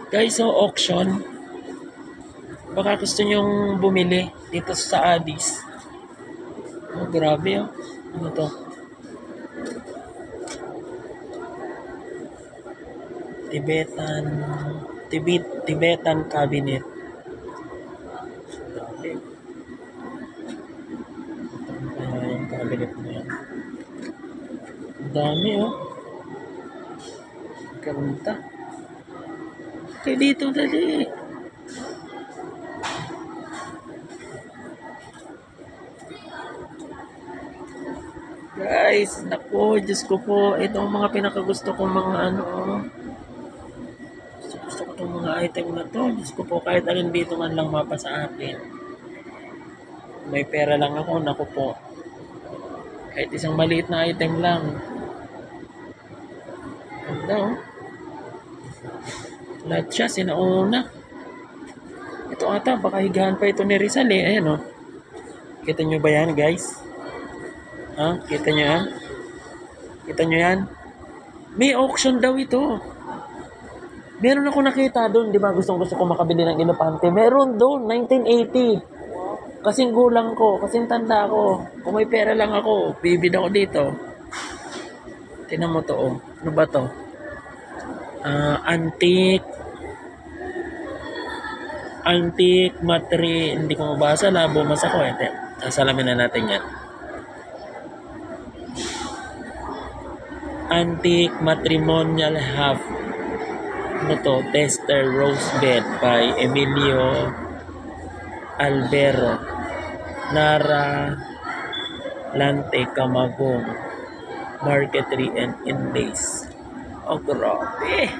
Guys, so auction. Baka gusto nyong bumili dito sa Addis. Oh, grabe oh. Ano to? Tibetan cabinet. Grabe. Kaya yung cabinet na yan. Ang dami oh. Ganda. Kaya dito dali. Guys, naku, Diyos ko po. Ito ang mga pinakagusto kong mga ano. Gusto ko itong mga item na to. Diyos ko po, kahit alin dito man lang mapa sa akin. May pera lang ako, naku po. Kahit isang maliit na item lang. Ganda oh. Lahat siya, sinauna. Ito ata, baka higahan pa ito ni Rizal eh. Ayan oh. Kita nyo ba yan guys? Ha? Kita nyo yan? Kita nyo yan? May auction daw ito. Meron ako nakita doon, di ba? Gusto ko makabili ng inopante. Meron doon, 1980. Kasing gulang ko, kasing tanda ko. Kung may pera lang ako, bibid ako dito. Tingnan mo to, oh. Ano ba to? Antique matri, hindi ko mabasa, labo mas ako eh. Sasalamin na natin yan. Antique matrimonial half. Ano to? Tester Rose Bed by Emilio Albero. Nara Lante Camagong. Marquetry and Inlays. Oh, grabe.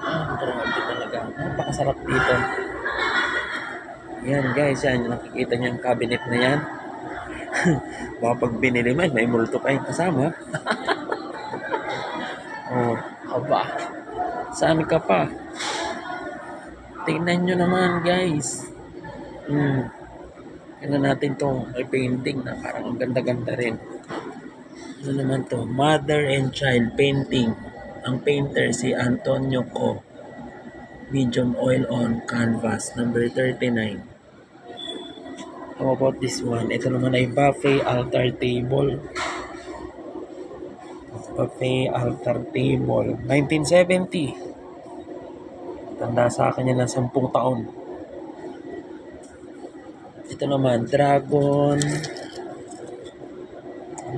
Grabe talaga. Napakasarap dito. Yan guys, yan. Nakikita niyo yung cabinet na yan. Baka pag binili man, may multo pa yung kasama. Oh, aba. Saan ka pa? Tingnan nyo naman guys. Tingnan natin to. May painting na parang ang ganda-ganda rin. Ano naman to? Mother and Child Painting. Ang painter si Antonio Co. Medium oil on canvas. Number 39. How about this one? Ito naman ay buffet altar table. Buffet altar table. 1970. Tanda sa akin yan ng 10 taon. Ito naman, dragon.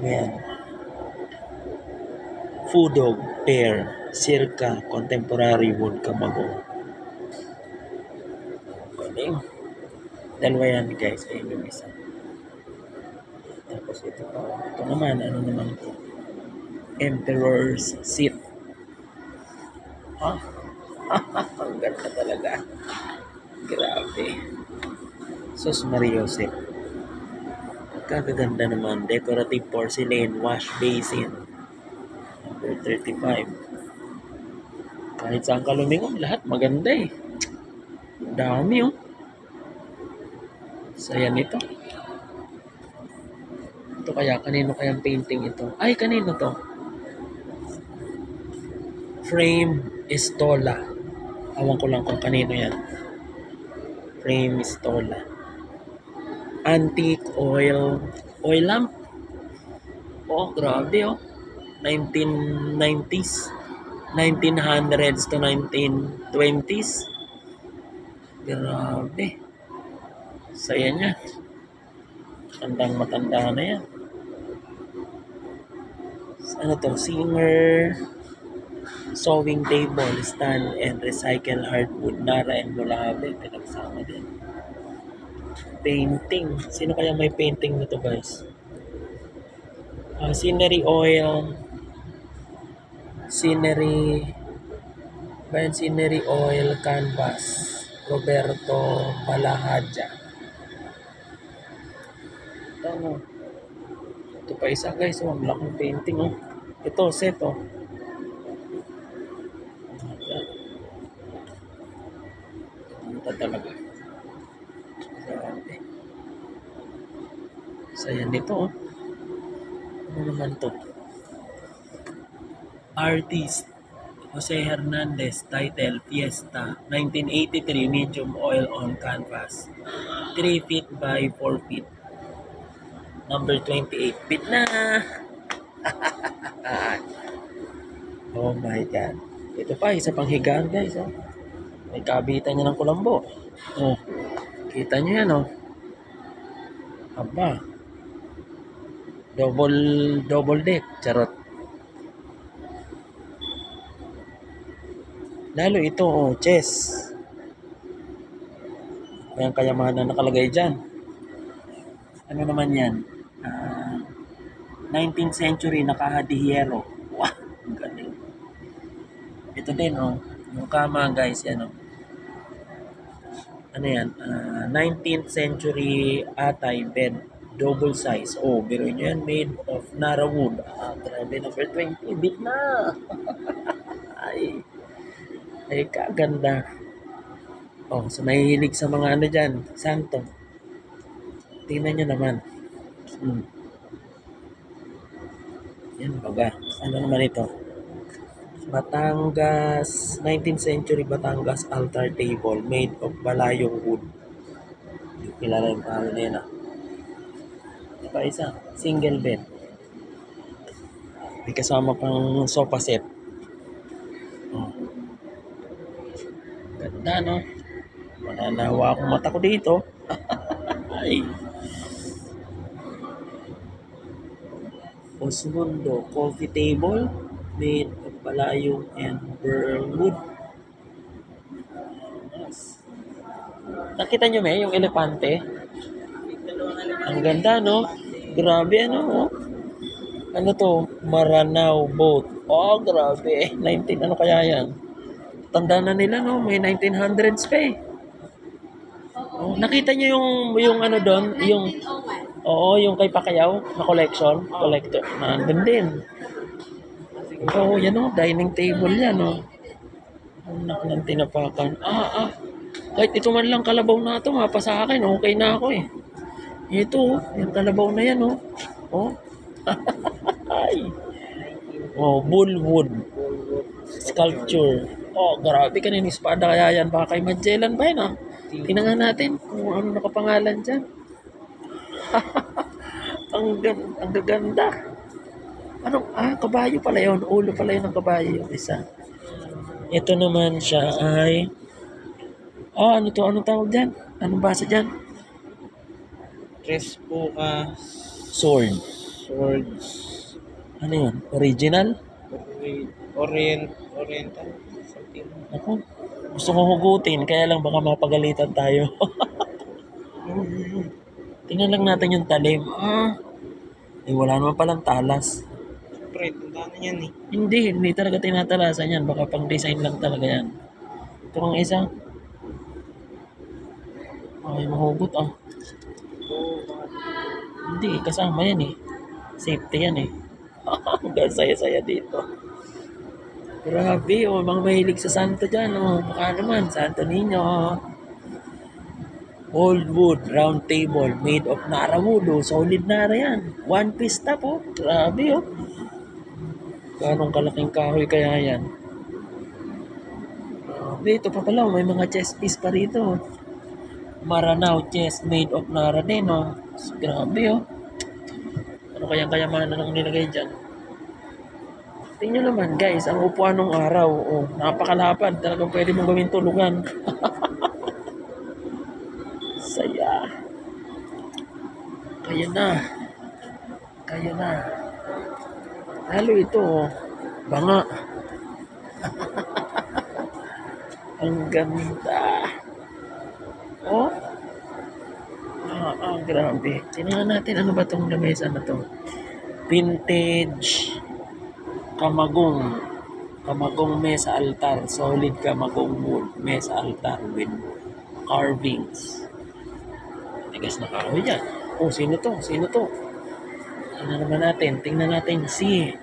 Ayan. Fudog, pear, circa, contemporary wood, Camagong. Galing. Dalawa yan guys, ayun yung isa. Tapos ito pa. Ito naman, ano naman ito? Emperor's Seat. Ang ganda talaga. Grabe. Sus Maria Josep. Kagaganda naman. Decorative porcelain wash basin. Number 35. Kahit saan ka lumingon, lahat maganda eh. Dami oh. Saya nito. Ito kaya, kanino kayang painting ito? Ay, kanino to? Frame Estola. Awan ko lang kung kanino yan. Frame Estola. Antique oil lamp. Oh, grabe oh. 1990s. 1900s to 1920s. Grabe. Saya niya. Tandang matanda na yan. Ano to? Singer. Sewing table, stand, and recycle hardwood. Nara and Mulabe. Pinagsama din. Painting. Sino kaya may painting nito guys? Scenery oil. Scenery oil canvas. Roberto Palahadja. Ito, ito pa isa guys. Ang laking painting oh. Ito set oh. Ito talaga. Grabe. Saya nito oh. Ano naman to? Artist Jose Hernandez, title, Fiesta, 1983, medium oil on canvas. 3 feet by 4 feet. Number 28, bit na! Oh my God. Ito pa, isa pang higaan guys. Oh. May kabitan niya ng kulambo. Oh, kita niyo yan oh. Aba. Double deck. Charot. Lalo ito oh, chess. Ayan kayamanan nakalagay dyan. Ano naman yan? 19th century nakahadihiyero. Wow, ang galing. Ito din oh, yung kama guys, yan oh. Ano yan? 19th century atay bed, double size. Oh, biro nyo yan, made of Nara wood. Grabe, number 20, bit na. Ay, kaganda. Oh, so mahihilig sa mga ano dyan, santo. Tingnan nyo naman. Yan baga. Ano naman ito? Batangas, 19th century Batangas altar table made of balayong wood. Hindi kilala yung pangalan na yan ah. Ito pa isa, single bed. May kasama pang sofa set. Oh. Ganda no? Mananawa akong mata ko dito. Ay. Osmundo coffee table made of balayong and burlwood. Nakita nyo may yung elepante? Ang ganda no? Grabe ano oh. Ano to? Maranao boat. Oh grabe. 19 ano kaya yan? Tanda na nila no? May 1900s pa eh. Oh, nakita nyo yung ano doon? Yung oo, yung kay Pacquiao na collector. Nandun din. Oo, yan o, dining table yan o. Anak ng tinapakan. Kahit ito man lang kalabaw na ito, mapa sa akin, okay na ako eh. Ito, yung kalabaw na yan o. Oh. Ay. Oh, bullwood. Sculpture. Oh, grabe kanina espada kaya yan. Baka kay Magellan pa yun ah. Tingnan natin kung ano nakapangalan dyan. ang gaganda. Ano? Kabayo pala yun. Ulo pala yun ng kabayo yung isa. Ito naman siya ay ano to? Anong tawag dyan? Anong basa dyan? Crespo Swords. Ano yun? Original? Oriental. Something. Ako, gusto kong hugutin. Kaya lang baka mapagalitan tayo. Tingnan lang natin yung talim. Wala naman palang talas. Siyempre, tandaan na yan eh. Hindi talaga tinatalasan yan. Baka pang design lang talaga yan. Ito ang isa. Ay, mahugot Hindi, kasama yan eh. Safety yan eh. Hanggang saya-saya dito. Grabe, mga mahilig sa santo dyan. Baka naman, Santo Niño. Old wood, round table, made of Nara wood. Solid Nara yan. One piece top Grabe Ganong kalaking kahoy kaya yan. Dito pa pala, may mga chess piece pa rito. Maranao chess made of Nara din Grabe Ano kayang kayamanan ang nilagay dyan? Tingnan naman guys, ang upuan ng araw. Napakalapad. Talagang pwede mong gawin tulugan. Saya. Kaya na. Lalo ito banga. Ang ganda. Grabe. Tingnan natin ano ba itong lamesa na to. Vintage Kamagong mesa altar. Solid Kamagong wood mesa altar with carvings. Tigas na kahoy yan. Sino to? Ano naman natin? Tingnan natin si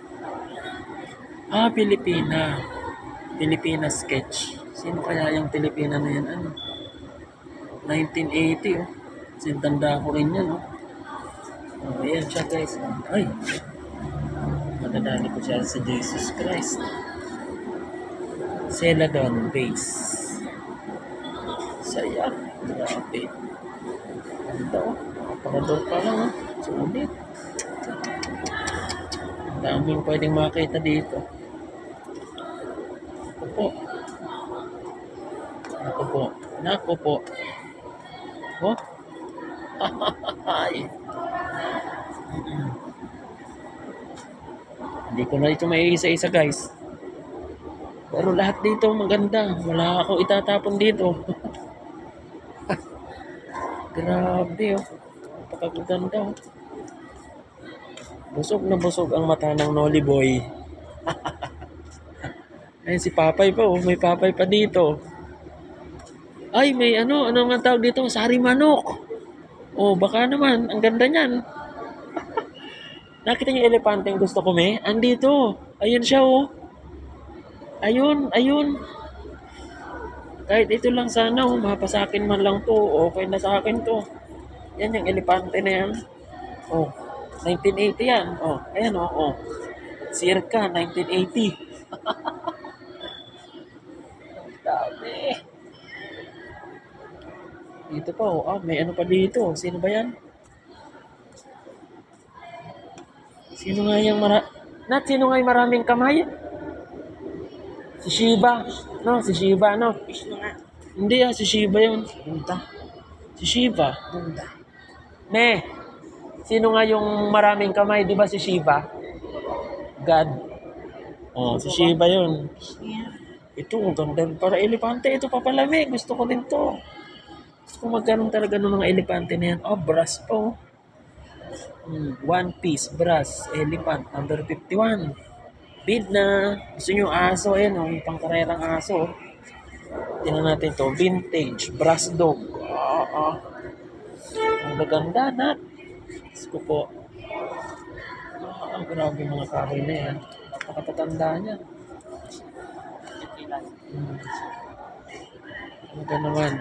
Pilipina sketch. Sino kaya yung Pilipina na yan? 1980 Sintanda ko rin yan ayan siya guys. Ay, madadali ko siya sa Jesus Christ. Celadon base. Saya. Grabe. Ganda oh. Parador pa lang oh. Sulit. Ang daming pwedeng makita dito. Ako po. Ako po. Nako po. Oh. Ay. Hindi ko na ito may isa-isa guys. Pero lahat dito maganda. Wala ako itatapon dito. Grabe oh. Napakaganda oh. Busog na busog ang mata ng Nolly Boy. Ayun si Papay pa oh. May Papay pa dito. Ay may ano nga tawag dito? Sari manok. Oh baka naman. Ang ganda niyan. Nakita niyo yung elepante yung gusto ko may? Andito. Ayun siya oh. Ayun. Kahit ito lang sana oh. Mapasakin man lang to. Okay na sa akin to. Yan yung elepante na yan. Oh. 1980 yan. Oh. Ayan oh. Oh. Circa 1980. Dami. Dito pa oh. Ah, may ano pa dito. Sino ba yan? Sino nga yung sino nga yung maraming kamay? Si Shiba. No, si Shiba, no? Fish na nga. Hindi si Shiba yun. Punta. Si Shiba. Punta. Ne, sino nga yung maraming kamay? Di ba si Shiba? God. Oh, si Shiba yun. Fish niya. Ito, ang ganda. Para elepante, ito papalami. Gusto ko din to. Gusto ko magkaroon talaga ng mga elepante na yan. Oh, brass po. One piece, brass, elephant, number 51. Bid na. Gusto nyo aso, ayan o, yung pangkarerang aso. Tingnan natin to, vintage, brass dog. Ang gaganda na. Gusto ko po. Grabe mga kahoy na yan. Napakatatanda niya. Ano ka naman?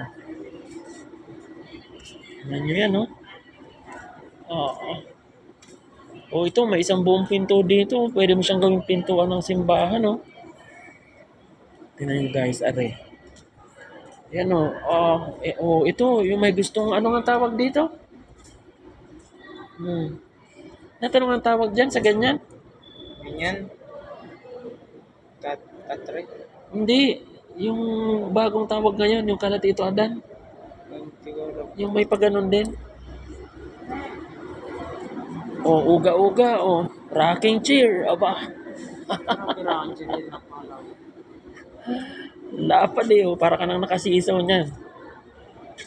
Tingnan nyo yan, no? Oo. Oh, ito, may isang buong pinto dito. Pwede mo siyang gawing pintuan ng simbahan, no? Tingnan nyo guys, are. Yan, no? Ito, yung may gustong, ano nga tawag dito? Natanong ang tawag dyan sa ganyan? Ganyan. Katre. Hindi. Yung bagong tawag ngayon, yung kalatito adan. Siguro. Yung may paganon din. Oh, uga-uga. Oh, rocking chair. Aba. Kailangan siya din na pala. Lapad eh. Oh, para ka nang nakasisaw niyan.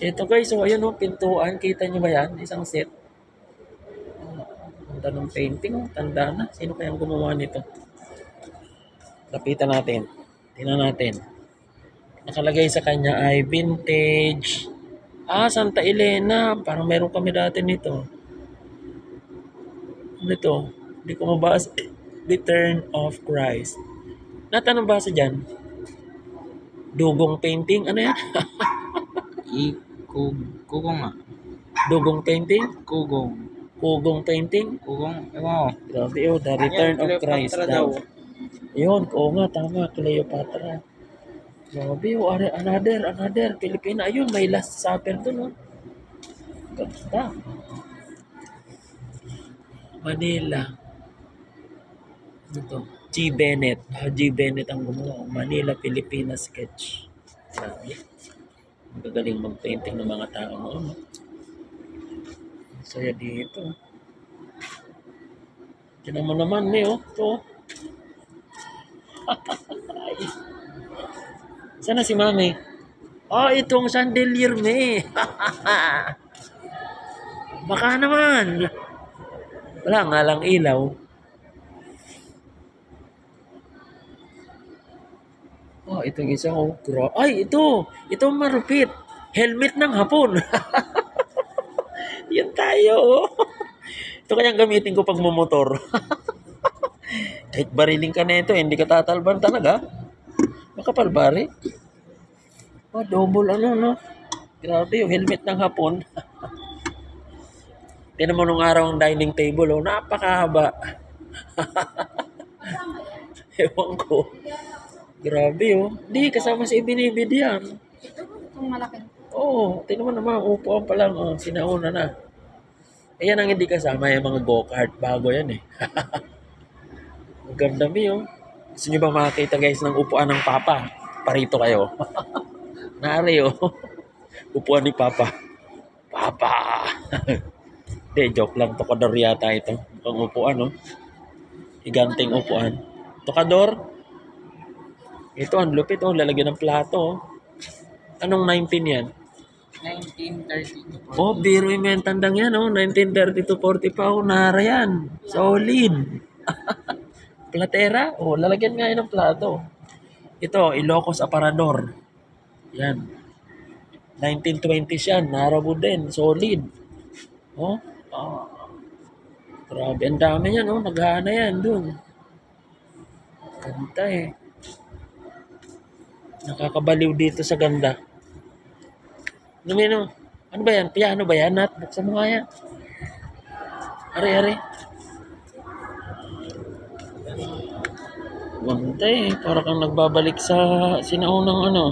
Ito guys. So, ayun oh, pintuan. Kita nyo ba yan? Isang set. Ganda ng painting. Oh. Tanda na. Sino kayang gumawa nito? Lapitan natin. Tingnan natin. Nakalagay sa kanya ay vintage. Santa Elena. Parang meron kami dati nito. Ano ito? Hindi ko mabasa. Return of Christ. Natanong basa dyan? Dugong painting? Ano yan? Kugong nga. Dugong painting? Kugong. Kugong painting? Kugong. Ewan ko. Grabe oh, the Return of Christ daw. Yun, oo nga, tama. Cleopatra. Grabe oh, another. Pilipina. Ayun, may Last Supper dun oh. Ganda. Manila. Ano to? G. Bennett. G. Bennett ang gumawa. Manila, Pilipinas sketch. Grabe. Magagaling mag-painting ng mga tao noon. Saya dito. Tinan mo naman, May, oh. Ito. Sana si Mami? Itong chandelier, May. Baka naman. Wala nga lang ilaw. Itong isang Ay, ito. Ito marupit. Helmet ng Hapon. Yan tayo. Ito kayang gamitin ko pag mumotor. Kahit bariling ka na ito, hindi ka tatalban talaga. Makapalbari. Double no? Grabe yung helmet ng Hapon. Tinan mo nung araw ang dining table, napakahaba. Ewan ko. Grabe oh. Di, kasama si Ibinibid yan. Ito, itong malaki. Oo, tingnan mo naman, upuan pa lang, oh, sinauna na. Ayan ang hindi kasama, yung mga go-kart, bago yan eh. Ang ganda mi oh. Gusto nyo ba makakita guys ng upuan ng Papa? Parito kayo. Nari oh. Upuan ni Papa. Papa! Hindi, joke lang. Tokador yata ito. Ang upuan oh. Higanting upuan. Tokador? Ito, ang lupit oh. Lalagyan ng plato oh. Anong 19 yan? 1930. Oh, biro yung may tandang yan, oh. 1930 to 40 pa, oh. Nara yan. Solid. Platera? Oh, lalagyan nga yun ng plato. Ito, Ilocos Aparador. Yan. 1920s yan. Narabo din. Solid. Oh. Ah. Grabe. Ang dami yan, oh. Naghana yan dun. Ganda eh. Nakakabaliw dito sa ganda. Ano ba yan, oh? Ano ba yan? Piano ba yan? Nat, buksan mo nga yan. Ari. Ganda eh. Para kang nagbabalik sa sinaunang ano.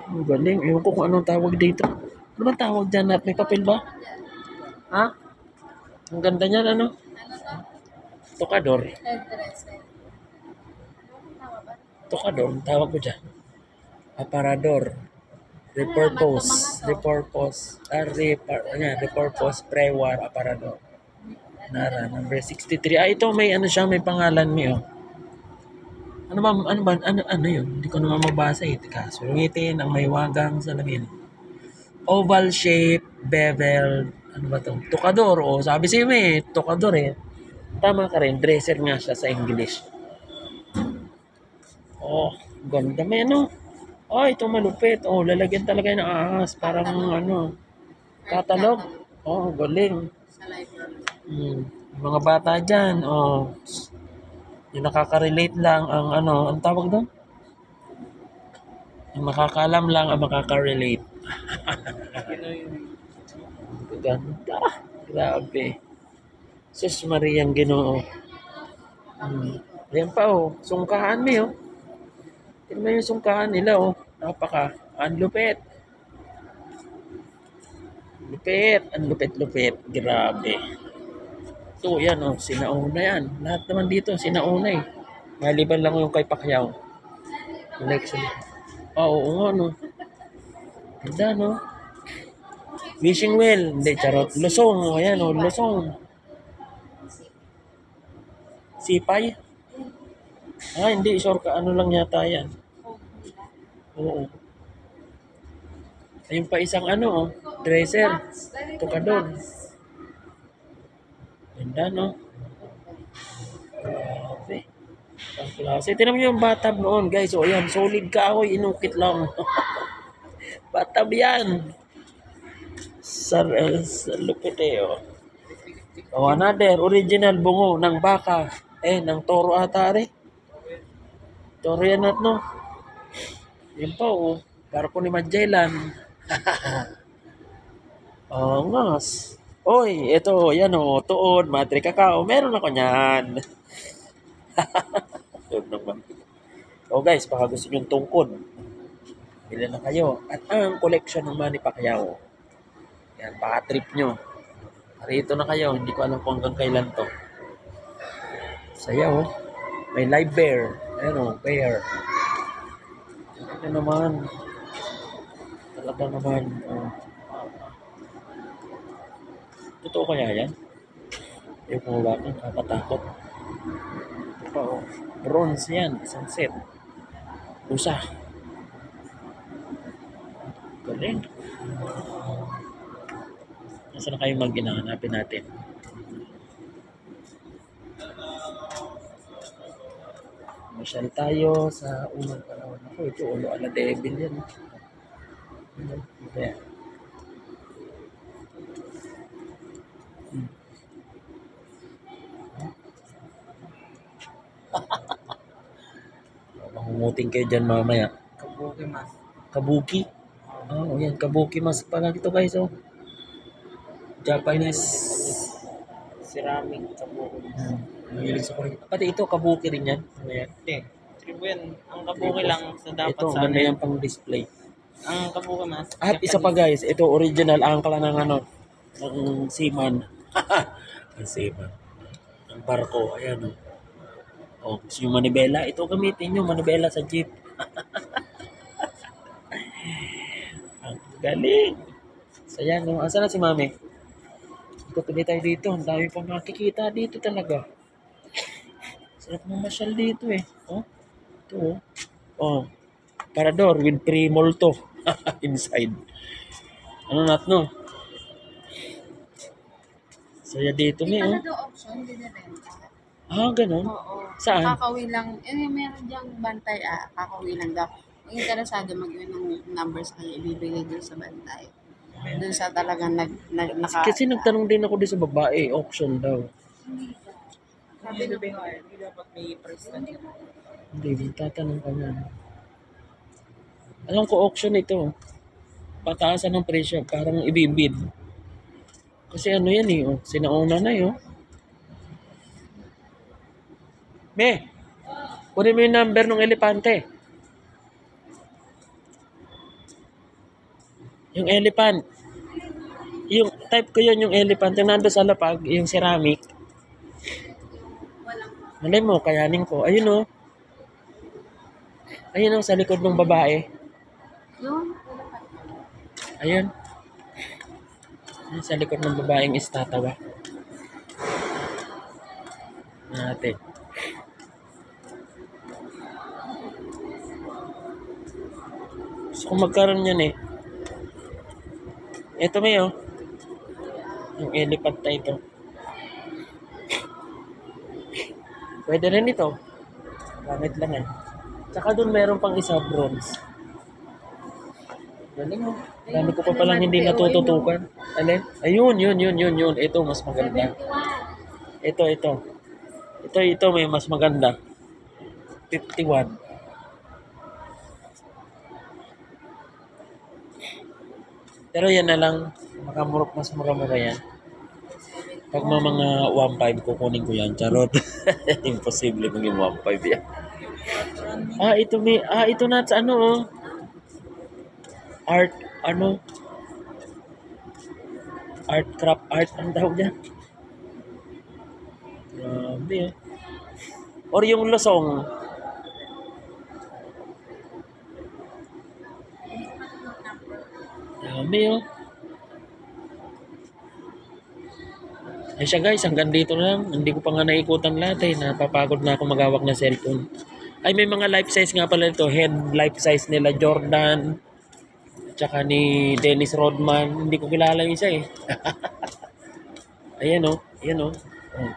Ang galing. Ewan ko kung anong tawag dito. Ano ba tawag dyan, Nat? May papel ba? Ha? Ang ganda niyan, ano? Tokador. Headdress. Tokador, ang tawag ko dyan. Aparador. Repurpose. Repurpose pre-war aparador. Nara, number 63. Ah, ito may ano siya, may pangalan mo. Ano yun? Hindi ko naman mabasa eh. Tika, sulitin ang may wagang salamin. Oval shape, bevel, ano ba to? Tokador, oh, sabi siya eh, tokador eh. Tama ka rin, dresser nga siya sa English. Oh, ganda may ano. Oh, ito malupit. Oh, lalagyan talaga ng ahas. Parang ano, catalog. Oh, galing. Sa library. Mga bata dyan, oh, yung nakaka-relate lang ang ano, ang tawag doon? Yung makakaalam lang ang makaka-relate. Ganda. Grabe. Sus Mariang Ginoo. Ayan pa oh, sungkahan mo oh. Tignan mo yung sungkahan nila oh. Ang lupit. Ang lupit. Grabe. Ito yan oh, sinauna yan. Lahat naman dito, sinauna eh. Maliban lang yung kay Pacquiao. Election. Oo nga no. Ganda no. Wishing well. Hindi, charot. Lusong. O yan o, Lusong. Sipay. Ah, hindi. Sure ka. Ano lang yata yan. Oo. Ayun pa isang ano oh. Dresser. Tokador. Ganda no. Grabe. Ang klase. Tignan mo yung batab noon guys. O yan. Solid kahoy. Inukit lang. Batab yan. Sa lupit eh oh. Oh, another original bungo ng baka. Ng toro ata rin. Toro yan at no. Yan pa oh. Para ko ni Magellan. Oh, ngas. Oy, ito, yan oh. Tuod, madre kakao. Meron ako niyan. Tuod naman. Oh guys, baka gusto nyo tungkod. Bili na kayo. At ang collection ng Manny Pacquiao. Yan, baka trip nyo. Rito na kayo, hindi ko alam kung hanggang kailan to. Saya oh. May live bear. Ayan oh, bear. Ito naman. Talaga naman. Oh. Totoo kaya yan? Yung kung wala kang kakatakot. Ito pa oh. Bronze yan. Isang set. Usa. Galing. Nasaan na kayo mag-inahanapin natin? Masyal tayo sa unang panahon. Ako, ito, ulo ala devil yan. Kaya. Mahumuting kayo dyan mamaya. Kabuki mas. Kabuki. Oh, yan. Kabuki mas pala ito guys. Oh. Japanese. Ceramic kabuki mas. Mahilig sa Korean. Pati ito, kabuki rin yan. Ano yan? Hindi. Tribo yan. Ang kabuki lang sa dapat Ito, sa ganda ano. yan pang display. Ang kabuki mas. At isa pa guys, ito original angkla ng ano, ng seaman. Ang seaman. Ang barko, ayan o. Oh, gusto nyo manibela? Ito gamitin nyo, manibela sa jeep. Ang galing. So yan, no? Asa na si mami? Ikot ulit tayo dito. Ang dami pang makikita dito talaga. Sarap mamasyal dito eh. Oh, ito oh. Oh, parador with pre-molto inside. Ano nat no? So yan dito Hindi may pala oh. daw option, dinibenta. Ah, ganun. Oo. Saan? Kakauwi lang. Meron diyang bantay kakauwi lang daw. Kung interesado mag-iwan ng number sa kanya, ibibigay dun sa bantay. Dun sa talagang naka... Kasi nagtanong din ako din sa babae, auction daw. Sabi Hindi ng hindi dapat may price na dito. Hindi, tatanong ka na. Alam ko auction ito. Pataasan ng presyo, parang ibibid. Kasi ano yan eh, oh. Sinauna na yun. Me, kunin mo yung number ng elepante. Yung elephant. Yung type ko yun, yung elephant. Yung nando sa lapag, yung ceramic. Malay mo, kayanin ko. Ayun o. Ayun o, sa likod ng babae. Yun. Ayun. Ayun sa likod ng babaeng estatwa. Natin. Gusto ko magkaroon yan eh. Ito may oh. Yung elephant na ito. Pwede rin ito. Gamit lang eh. Tsaka doon meron pang isa bronze. Galing mo. Dami ko pa palang hindi natututukan. Alin? Ayun, yun. Ito mas maganda. Ito. Ito may mas maganda. 51. Pero yan na lang. Mas mura-mura yan. Pag mga 1.5 kukunin ko yan. Charot. Imposible maging 1.5 yan. Ito na sa ano oh. Art craft art ang tawag dyan. Grabe eh. Or yung losong. Grabe oh. Ay siya guys, hanggang dito na lang. Hindi ko pa nga naikutan lahat eh. Napapagod na ako magawak ng cellphone. Ay may mga life size nga pala ito. Head life size nila Jordan. Tsaka ni Dennis Rodman. Hindi ko kilala yung isa eh. Ayan oh. Oh.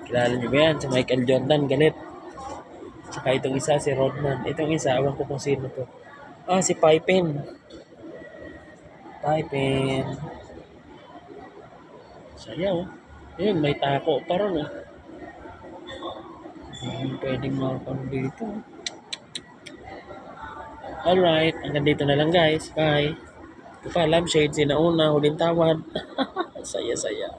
Kilala nyo ba yan? Si Michael Jordan, galit. Tsaka itong isa, si Rodman. Itong isa, awan ko kung sino to. Si Pippen. Sayaw. Ayun, may tako pa ron oh. Pwedeng makapano dito. Alright, hanggang dito na lang guys. Bye. Ito pa, lampshade, sinauna, huling tawad. Saya-saya.